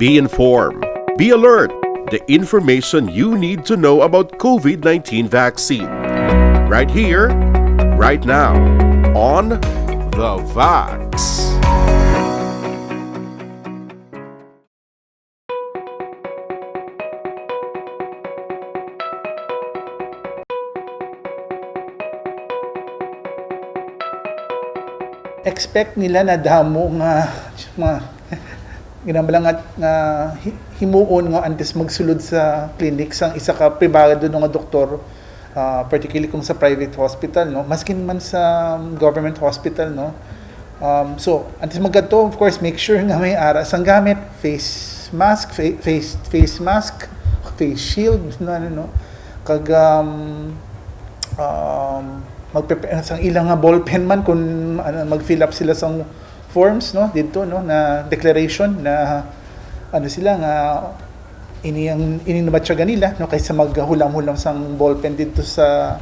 Be informed. Be alert. The information you need to know about COVID-19 vaccine. Right here, right now, on The Vax. Expect nila na damo nga ginambalang nga himuon nga antes magsulod sa clinic sang isa ka pribado nga doktor, particularly kung sa private hospital, no, maskin man sa government hospital, no. So antes maggadto, of course, make sure nga may ara sang gamit face mask, face mask, face shield, no, kag magprepare sa ilang nga ballpen man kung mag-fill up sila sa forms, no, dito, no, na declaration na sila nga ini nabatyagan nila, no, kaysa maghulam-hulam sang ballpen dito sa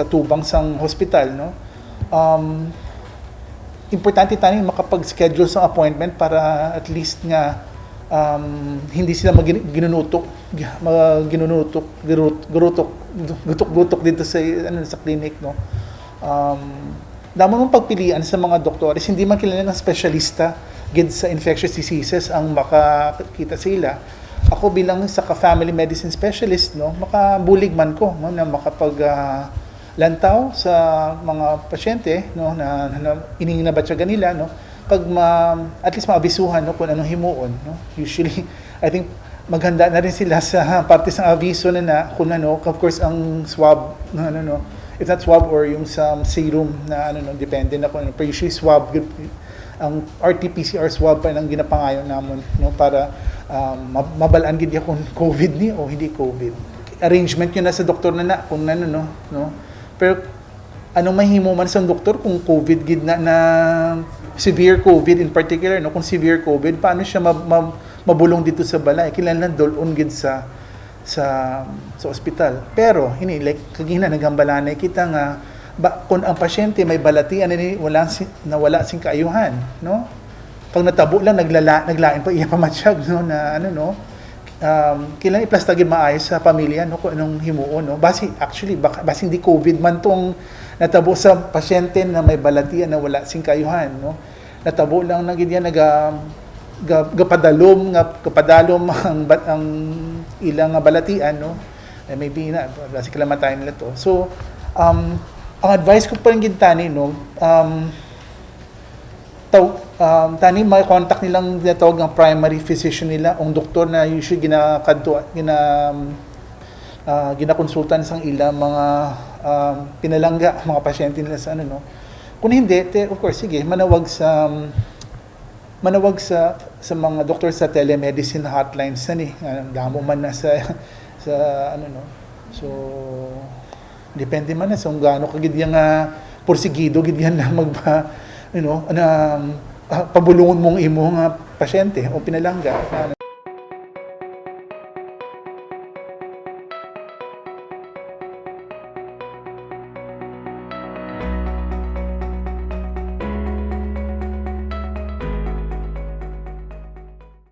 tubang sang hospital, no. Importante tayo makapag-schedule sa appointment para at least nga hindi sila gutok dito sa clinic, no. Damo mong pagpilian sa mga doktores, hindi man kilala ng specialista gid sa infectious diseases ang makakita sila. Ako bilang sa family medicine specialist, no, makabulig man ko, no, na makapag lantaw sa mga pasyente, no, na iningabatyagan nila, no, pag at least maabisuhan, no, kung anong himuon, no. Usually I think maghanda na rin sila sa parte sa aviso na kung of course ang swab, no, if not swab or yung sa serum na depende na kung pero usually swab, ang RT-PCR swab pa nang ginapangayon namon, no, para mabalaan gid kung COVID ni o hindi COVID. Arrangement yun na sa doktor na kung no. Pero anong mahimo man sa doktor kung COVID gid na severe COVID in particular, no, kung severe COVID, paano siya mabulong dito sa balay? Kailangan dolon gid sa ospital. Pero like kagina nagambalanay kita nga kung ang pasyente may balatian wala sing kaayuhan, no, pag natabo lang naglain pa iya pamatsyag, no, na kailangan iplastagin maayos sa pamilya, no, kung anong himuon, no. Basi hindi COVID man tong natabo sa pasyente na may balatian na wala sing kaayuhan, no. Natabo lang na gid yan kapadalom ang ilang balatian, no, maybe na basi kalamatayan nila to. So ang advice ko pa rin gintani, no, tani may contact nilang tinatawag ng primary physician nila, ang doktor na usually ginakonsultan sang ilang mga pinalangga mga pasyente nila sa no. Kung hindi, of course, sige, manawag sa mga doktor sa telemedicine hotlines na ni, damo man na sa no. So depende man na sa kung gaano kagid yang porsigido gid yan na pabulungon mong imo nga pasyente o pinalangga.